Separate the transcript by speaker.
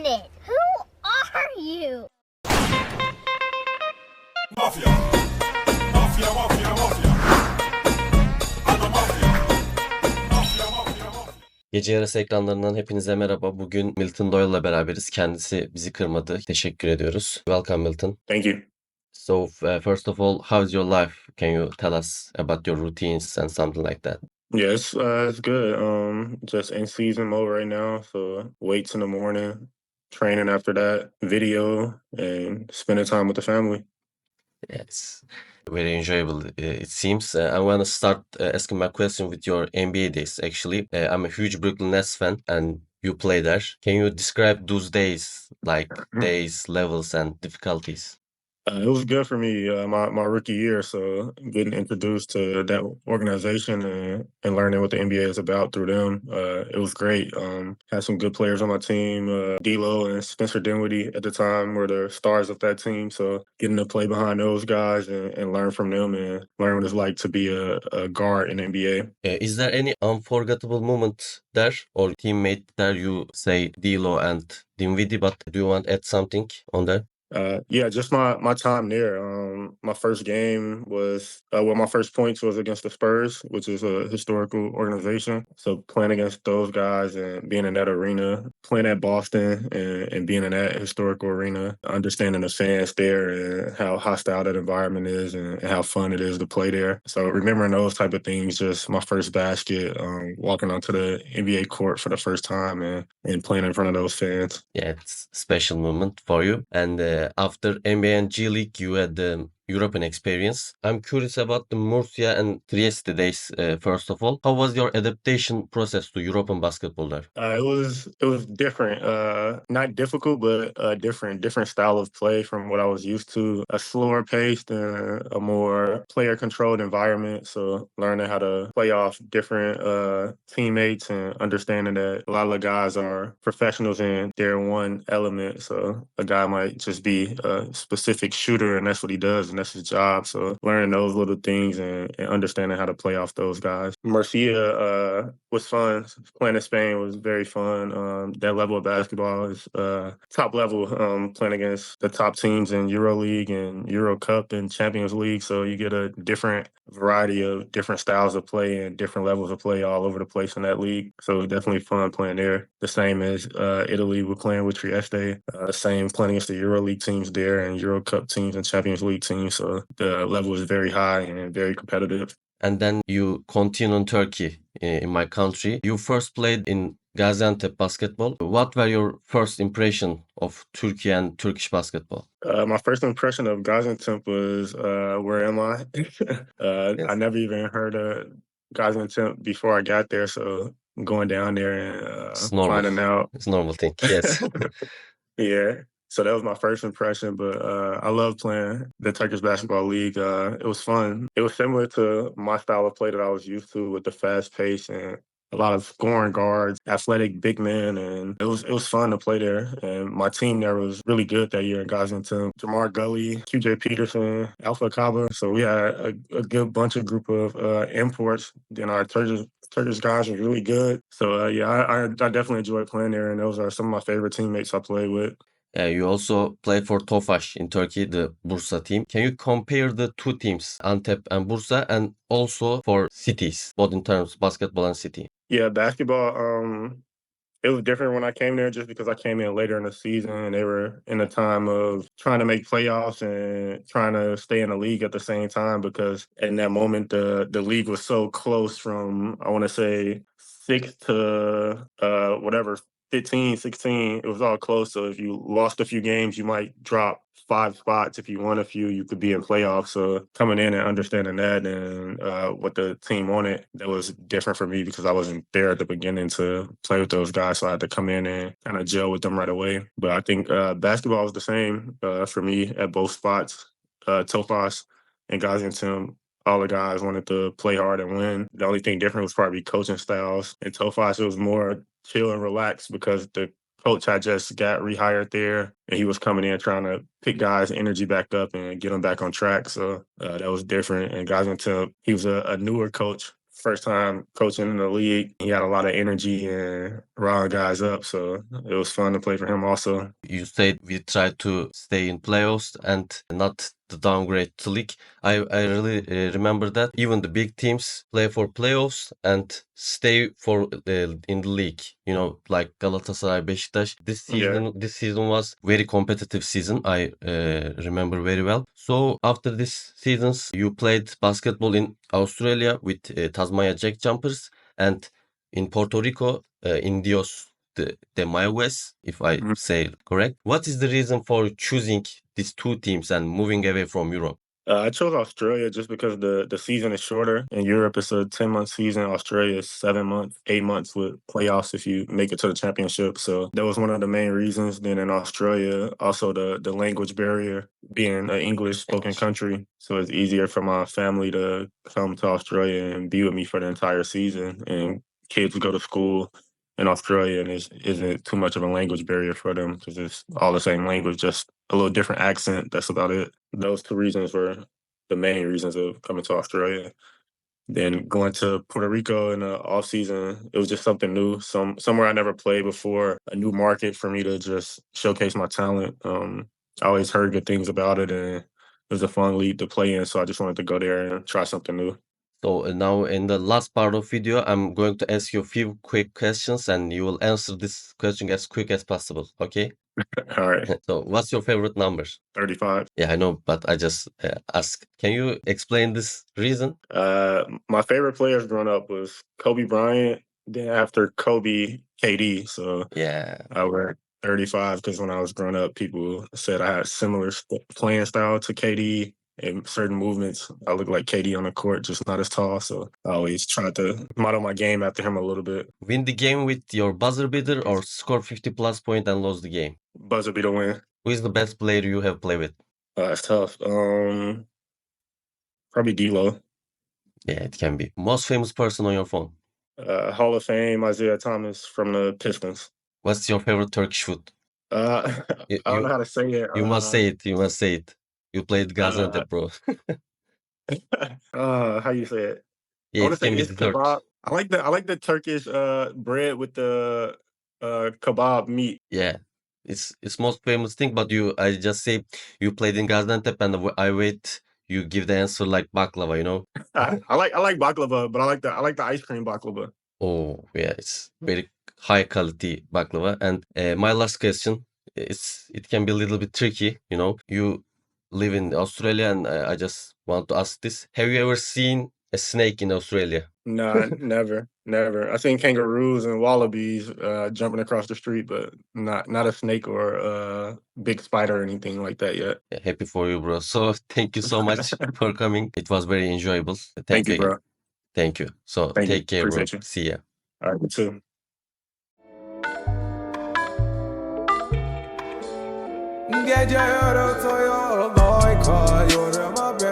Speaker 1: minute. Who are you?
Speaker 2: Mafya. Mafya, mafya, mafya. Ana mafya. Mafya, mafya, mafya.
Speaker 3: Gece Yarasa ekranlarından hepinize merhaba. Bugün Milton Doyle'la beraberiz. Kendisi bizi kırmadı. Teşekkür ediyoruz. Welcome Milton.
Speaker 4: Thank you.
Speaker 3: So first of all, how's your life? Can you tell us about your routines and something like that?
Speaker 4: Yeah, it's good. Just in season mode right now. So weights in the morning, training after that, video, and spending time with the family.
Speaker 3: Yes, very enjoyable. It seems. I want to start asking my question with your NBA days. Actually, I'm a huge Brooklyn Nets fan, and you play there. Can you describe those days, like days, levels, and difficulties?
Speaker 4: It was good for me, my rookie year. So getting introduced to that organization and learning what the NBA is about through them, it was great. Had some good players on my team. D'Lo and Spencer Dinwiddie at the time were the stars of that team. So getting to play behind those guys and learn from them and learn what it's like to be a guard in the NBA.
Speaker 3: Is there any unforgettable moment there or teammate there you say D'Lo and Dinwiddie, but do you want to add something on that?
Speaker 4: Yeah, just my time there. My first game was my first points was against the Spurs, which is a historical organization. So playing against those guys and being in that arena, playing at Boston and being in that historical arena, understanding the fans there and how hostile that environment is and how fun it is to play there. So remembering those type of things, just my first basket, walking onto the NBA court for the first time and playing in front of those fans.
Speaker 3: Yeah, it's a special moment for you. And after NBA and G League, you had the European experience. I'm curious about the Murcia and Trieste days. First of all, how was your adaptation process to European basketball there?
Speaker 4: It was different. Not difficult, but different style of play from what I was used to. A slower paced and a more player controlled environment. So learning how to play off different teammates and understanding that a lot of the guys are professionals in their one element. So a guy might just be a specific shooter and that's what he does and that's his job. So learning those little things and understanding how to play off those guys. Murcia was fun. Playing in Spain was very fun. That level of basketball is top level. Playing against the top teams in EuroLeague and Euro Cup and Champions League, so you get a different variety of different styles of play and different levels of play all over the place in that league. So definitely fun playing there. The same as Italy, we're playing with Trieste. Same playing against the EuroLeague teams there and Euro Cup teams and Champions League teams. So the level is very high and very competitive.
Speaker 3: And then you continue in Turkey, in my country. You first played in Gaziantep basketball. What were your first impression of Turkey and Turkish basketball?
Speaker 4: My first impression of Gaziantep was, where am I? I never even heard of Gaziantep before I got there, so going down there and
Speaker 3: It's normal.
Speaker 4: finding out.
Speaker 3: It's a normal thing. Yes.
Speaker 4: Yeah. So that was my first impression, but I love playing the Turkish Basketball League. It was fun. It was similar to my style of play that I was used to with the fast pace and a lot of scoring guards, athletic big men, and it was fun to play there. And my team there was really good that year in Gaziantep. Jamar Gully, QJ Peterson, Alpha Kaba. So we had a good bunch of group of imports. Then our Turkish guys were really good. So yeah, I definitely enjoyed playing there, and those are some of my favorite teammates I played with.
Speaker 3: You also play for Tofaş in Turkey, the Bursa team. Can you compare the two teams, Antep and Bursa, and also for cities, both in terms of basketball and city?
Speaker 4: Yeah, basketball, it was different when I came there just because I came in later in the season and they were in a time of trying to make playoffs and trying to stay in the league at the same time because in that moment the league was so close from I want to say 6 to whatever 15, 16. It was all close. So if you lost a few games, you might drop 5 spots. If you won a few, you could be in playoffs. So coming in and understanding that and what the team wanted, that was different for me because I wasn't there at the beginning to play with those guys. So I had to come in and kind of gel with them right away. But I think basketball was the same for me at both spots. Tofaş and Gaziantep, all the guys wanted to play hard and win. The only thing different was probably coaching styles. In Tofaş, it was more chill and relaxed because the coach had just got rehired there and he was coming in trying to pick guys' energy back up and get them back on track. So that was different. And Gaziantep, he was a newer coach first time coaching in the league. He had a lot of energy and riled guys up, so it was fun to play for him also.
Speaker 3: You said we try to stay in playoffs and not the downgrade to league. I really remember that even the big teams play for playoffs and stay for in the league. You know, like Galatasaray, Beşiktaş.
Speaker 4: Yeah.
Speaker 3: This season was very competitive season. I remember very well. So after this seasons, you played basketball in Australia with Tasmania Jack Jumpers and in Puerto Rico, Indios the Mayagüez, if I
Speaker 4: Mhm.
Speaker 3: say correct. What is the reason for choosing these two teams and moving away from Europe?
Speaker 4: I chose Australia just because the season is shorter. In Europe, it's a 10-month season. Australia is 7 months, 8 months with playoffs if you make it to the championship. So that was one of the main reasons. Then in Australia, also the language barrier, being an English spoken country. So it's easier for my family to come to Australia and be with me for the entire season. And kids go to school in Australia and it isn't too much of a language barrier for them because it's all the same language, just a little different accent. That's about it. Those two reasons were the main reasons of coming to Australia. Then going to Puerto Rico in the off season, it was just something new, somewhere I never played before, a new market for me to just showcase my talent. I always heard good things about it, and it was a fun league to play in, so I just wanted to go there and try something new.
Speaker 3: So now in the last part of video, I'm going to ask you a few quick questions and you will answer this question as quick as possible. Okay?
Speaker 4: All right,
Speaker 3: So what's your favorite number?
Speaker 4: 35.
Speaker 3: Yeah, I know, but I just ask. Can you explain this reason?
Speaker 4: My favorite players growing up was Kobe Bryant. Then after Kobe, KD. So
Speaker 3: Yeah.
Speaker 4: I wear 35 because when I was growing up, people said I had similar playing style to KD and certain movements. I look like KD on the court, just not as tall. So I always tried to model my game after him a little bit.
Speaker 3: Win the game with your buzzer beater or score 50 plus point and lose the game?
Speaker 4: Buzzer beater win.
Speaker 3: Who is the best player you have played with?
Speaker 4: It's tough. Probably D'Lo.
Speaker 3: Yeah, it can be. Most famous person on your phone?
Speaker 4: Hall of Fame, Isaiah Thomas from the Pistons.
Speaker 3: What's your favorite Turkish food?
Speaker 4: I
Speaker 3: You,
Speaker 4: don't
Speaker 3: you,
Speaker 4: know how to say it.
Speaker 3: you must say it. You must say it. You played
Speaker 4: Uh,
Speaker 3: Gaziantep, bro.
Speaker 4: how you say it? I
Speaker 3: Yeah,
Speaker 4: want to
Speaker 3: it
Speaker 4: say
Speaker 3: can be
Speaker 4: it's
Speaker 3: dessert.
Speaker 4: kebab. I like the Turkish bread with the kebab meat.
Speaker 3: Yeah, it's most famous thing. But I just say you played in Gaziantep, and I wait. You give the answer like baklava, you know?
Speaker 4: I like baklava, but I like the ice cream baklava.
Speaker 3: Oh, yeah, it's very high quality baklava. And my last question, it can be a little bit tricky, you know. You live in Australia, and I just want to ask this: have you ever seen a snake in Australia?
Speaker 4: Nah, never. I seen kangaroos and wallabies jumping across the street, but not a snake or a big spider or anything like that yet.
Speaker 3: Yeah, happy for you, bro. So thank you so much for coming. It was very enjoyable.
Speaker 4: Thank
Speaker 3: Thank you
Speaker 4: you,
Speaker 3: again.
Speaker 4: bro.
Speaker 3: Thank you. So
Speaker 4: Thank you.
Speaker 3: take care, bro.
Speaker 4: Appreciate you.
Speaker 3: See ya.
Speaker 4: All right, you too.
Speaker 5: Gece yarasa yolda kayıyorum be